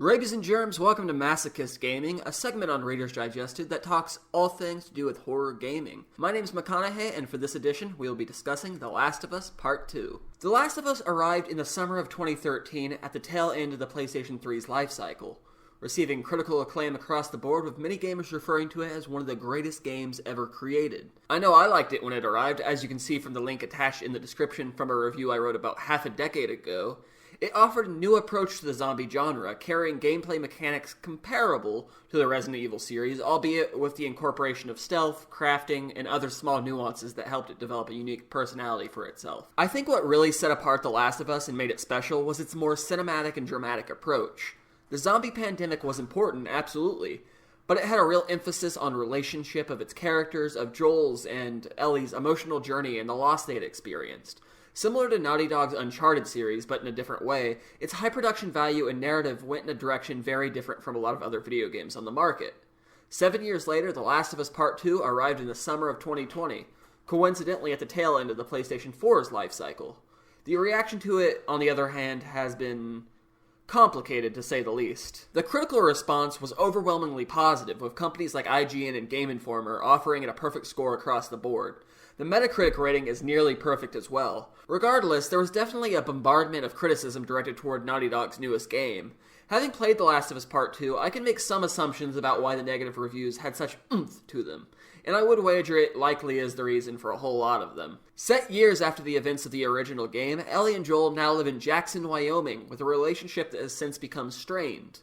Rabies and germs, welcome to Masochist Gaming, a segment on Reader's Digested that talks all things to do with horror gaming. My name is McConnaughay, and for this edition, we will be discussing The Last of Us Part 2. The Last of Us arrived in the summer of 2013 at the tail end of the PlayStation 3's life cycle, receiving critical acclaim across the board, with many gamers referring to it as one of the greatest games ever created. I know I liked it when it arrived, as you can see from the link attached in the description from a review I wrote about half a decade ago. It offered a new approach to the zombie genre, carrying gameplay mechanics comparable to the Resident Evil series, albeit with the incorporation of stealth, crafting, and other small nuances that helped it develop a unique personality for itself. I think what really set apart The Last of Us and made it special was its more cinematic and dramatic approach. The zombie pandemic was important, absolutely, but it had a real emphasis on relationship of its characters, of Joel's and Ellie's emotional journey and the loss they had experienced. Similar to Naughty Dog's Uncharted series, but in a different way, its high production value and narrative went in a direction very different from a lot of other video games on the market. 7 years later, The Last of Us Part 2 arrived in the summer of 2020, coincidentally at the tail end of the PlayStation 4's life cycle. The reaction to it, on the other hand, has been complicated, to say the least. The critical response was overwhelmingly positive, with companies like IGN and Game Informer offering it a perfect score across the board. The Metacritic rating is nearly perfect as well. Regardless, there was definitely a bombardment of criticism directed toward Naughty Dog's newest game. Having played The Last of Us Part 2, I can make some assumptions about why the negative reviews had such oomph to them, and I would wager it likely is the reason for a whole lot of them. Set years after the events of the original game, Ellie and Joel now live in Jackson, Wyoming, with a relationship that has since become strained.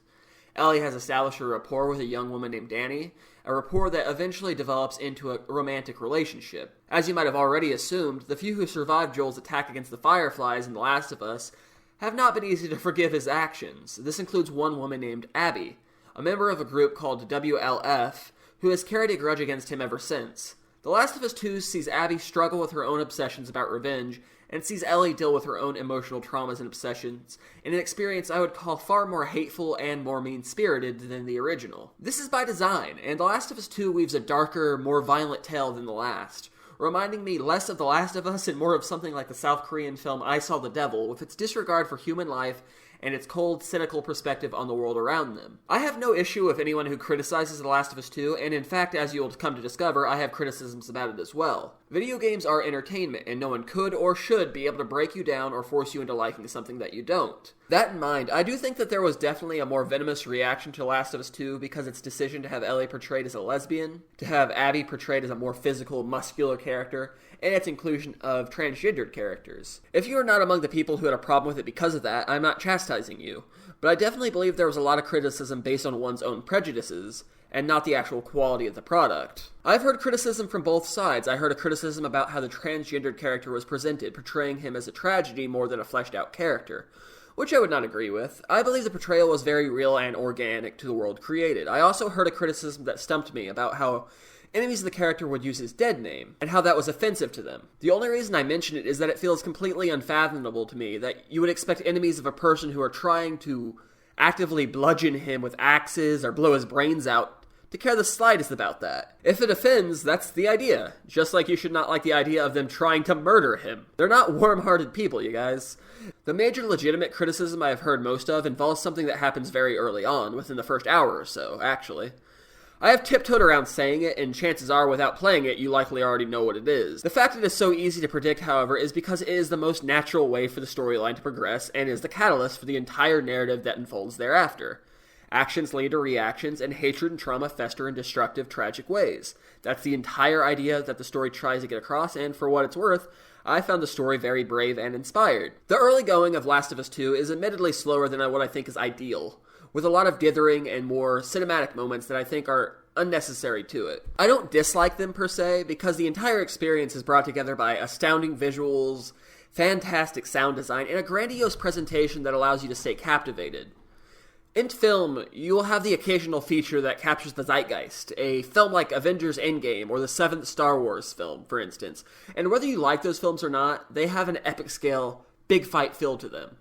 Ellie has established a rapport with a young woman named Danny, a rapport that eventually develops into a romantic relationship. As you might have already assumed, the few who survived Joel's attack against the Fireflies in The Last of Us have not been easy to forgive his actions. This includes one woman named Abby, a member of a group called WLF, who has carried a grudge against him ever since. The Last of Us 2 sees Abby struggle with her own obsessions about revenge, and sees Ellie deal with her own emotional traumas and obsessions, in an experience I would call far more hateful and more mean-spirited than the original. This is by design, and The Last of Us 2 weaves a darker, more violent tale than the last, reminding me less of The Last of Us and more of something like the South Korean film I Saw the Devil, with its disregard for human life and its cold, cynical perspective on the world around them. I have no issue with anyone who criticizes The Last of Us 2, and in fact, as you'll come to discover, I have criticisms about it as well. Video games are entertainment, and no one could or should be able to break you down or force you into liking something that you don't. That in mind, I do think that there was definitely a more venomous reaction to The Last of Us 2 because its decision to have Ellie portrayed as a lesbian, to have Abby portrayed as a more physical, muscular character, and its inclusion of transgendered characters. If you are not among the people who had a problem with it because of that, I'm not chastising you, but I definitely believe there was a lot of criticism based on one's own prejudices, and not the actual quality of the product. I've heard criticism from both sides. I heard a criticism about how the transgendered character was presented, portraying him as a tragedy more than a fleshed out character, which I would not agree with. I believe the portrayal was very real and organic to the world created. I also heard a criticism that stumped me about how enemies of the character would use his dead name, and how that was offensive to them. The only reason I mention it is that it feels completely unfathomable to me that you would expect enemies of a person who are trying to actively bludgeon him with axes or blow his brains out to care the slightest about that. If it offends, that's the idea. Just like you should not like the idea of them trying to murder him. They're not warm-hearted people, you guys. The major legitimate criticism I have heard most of involves something that happens very early on, within the first hour or so, actually. I have tiptoed around saying it, and chances are, without playing it, you likely already know what it is. The fact it is so easy to predict, however, is because it is the most natural way for the storyline to progress, and is the catalyst for the entire narrative that unfolds thereafter. Actions lead to reactions, and hatred and trauma fester in destructive, tragic ways. That's the entire idea that the story tries to get across, and for what it's worth, I found the story very brave and inspired. The early going of Last of Us 2 is admittedly slower than what I think is ideal, with a lot of dithering and more cinematic moments that I think are unnecessary to it. I don't dislike them per se, because the entire experience is brought together by astounding visuals, fantastic sound design, and a grandiose presentation that allows you to stay captivated. In film, you will have the occasional feature that captures the zeitgeist, a film like Avengers Endgame or the 7th Star Wars film, for instance, and whether you like those films or not, they have an epic scale, big fight feel to them.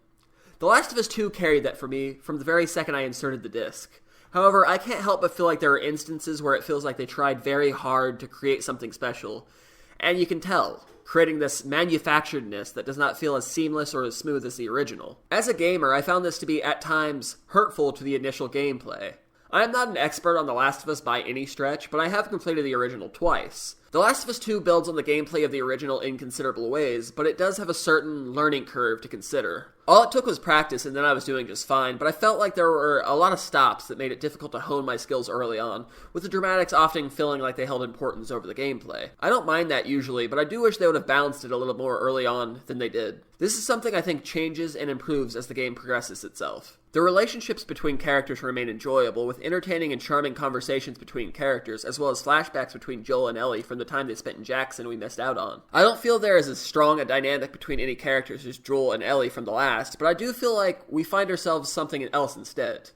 The Last of Us 2 carried that for me from the very second I inserted the disc. However, I can't help but feel like there are instances where it feels like they tried very hard to create something special, and you can tell, creating this manufacturedness that does not feel as seamless or as smooth as the original. As a gamer, I found this to be, at times, hurtful to the initial gameplay. I am not an expert on The Last of Us by any stretch, but I have completed the original twice. The Last of Us 2 builds on the gameplay of the original in considerable ways, but it does have a certain learning curve to consider. All it took was practice, and then I was doing just fine, but I felt like there were a lot of stops that made it difficult to hone my skills early on, with the dramatics often feeling like they held importance over the gameplay. I don't mind that usually, but I do wish they would have balanced it a little more early on than they did. This is something I think changes and improves as the game progresses itself. The relationships between characters remain enjoyable, with entertaining and charming conversations between characters, as well as flashbacks between Joel and Ellie from the time they spent in Jackson we missed out on. I don't feel there is as strong a dynamic between any characters as Joel and Ellie from the last, but I do feel like we find ourselves something else instead.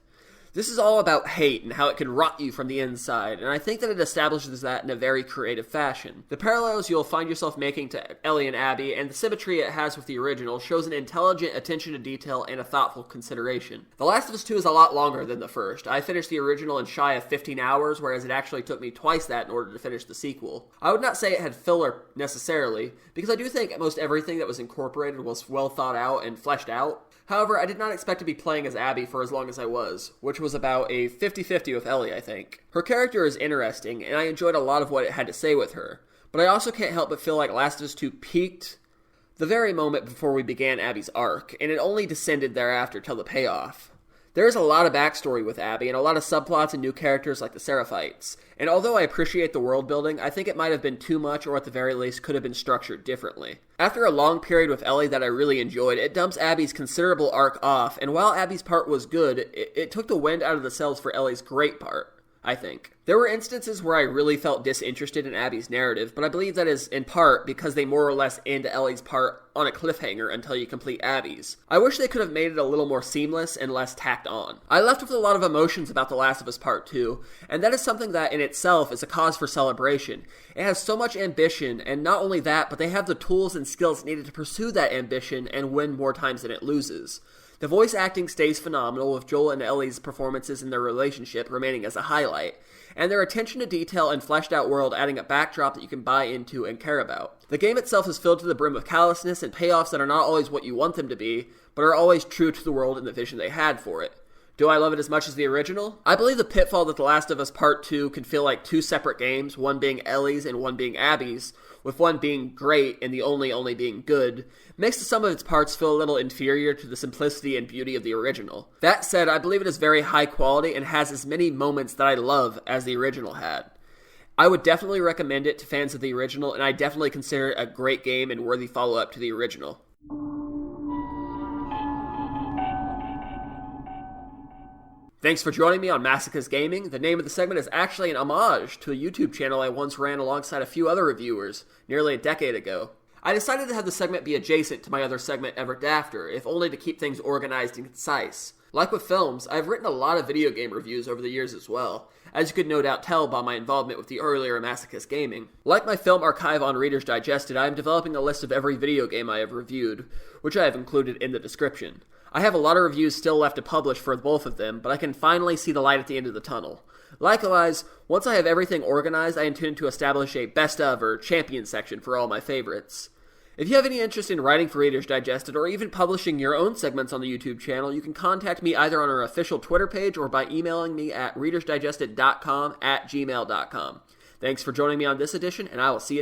This is all about hate and how it can rot you from the inside, and I think that it establishes that in a very creative fashion. The parallels you'll find yourself making to Ellie and Abby, and the symmetry it has with the original, shows an intelligent attention to detail and a thoughtful consideration. The Last of Us 2 is a lot longer than the first. I finished the original in shy of 15 hours, whereas it actually took me twice that in order to finish the sequel. I would not say it had filler necessarily, because I do think most everything that was incorporated was well thought out and fleshed out. However, I did not expect to be playing as Abby for as long as I was, which was about a 50-50 with Ellie, I think. Her character is interesting, and I enjoyed a lot of what it had to say with her, but I also can't help but feel like Last of Us 2 peaked the very moment before we began Abby's arc, and it only descended thereafter till the payoff. There is a lot of backstory with Abby, and a lot of subplots and new characters like the Seraphites, and although I appreciate the world building, I think it might have been too much, or at the very least could have been structured differently. After a long period with Ellie that I really enjoyed, it dumps Abby's considerable arc off, and while Abby's part was good, it took the wind out of the sails for Ellie's great part, I think. There were instances where I really felt disinterested in Abby's narrative, but I believe that is in part because they more or less end Ellie's part on a cliffhanger until you complete Abby's. I wish they could have made it a little more seamless and less tacked on. I left with a lot of emotions about The Last of Us Part 2, and that is something that in itself is a cause for celebration. It has so much ambition, and not only that, but they have the tools and skills needed to pursue that ambition and win more times than it loses. The voice acting stays phenomenal, with Joel and Ellie's performances and their relationship remaining as a highlight, and their attention to detail and fleshed out world adding a backdrop that you can buy into and care about. The game itself is filled to the brim with callousness and payoffs that are not always what you want them to be, but are always true to the world and the vision they had for it. Do I love it as much as the original? I believe the pitfall that The Last of Us Part 2 can feel like two separate games, one being Ellie's and one being Abby's, with one being great and the only being good, makes the sum of its parts feel a little inferior to the simplicity and beauty of the original. That said, I believe it is very high quality and has as many moments that I love as the original had. I would definitely recommend it to fans of the original, and I definitely consider it a great game and worthy follow-up to the original. Thanks for joining me on Masochist Gaming. The name of the segment is actually an homage to a YouTube channel I once ran alongside a few other reviewers, nearly a decade ago. I decided to have the segment be adjacent to my other segment Ever Dafter, if only to keep things organized and concise. Like with films, I've written a lot of video game reviews over the years as well, as you could no doubt tell by my involvement with the earlier Masochist Gaming. Like my film archive on Reader's Digested, I am developing a list of every video game I have reviewed, which I have included in the description. I have a lot of reviews still left to publish for both of them, but I can finally see the light at the end of the tunnel. Likewise, once I have everything organized, I intend to establish a best of or champion section for all my favorites. If you have any interest in writing for Reader's Digested or even publishing your own segments on the YouTube channel, you can contact me either on our official Twitter page or by emailing me at readersdigested.com@gmail.com. Thanks for joining me on this edition, and I will see you next time.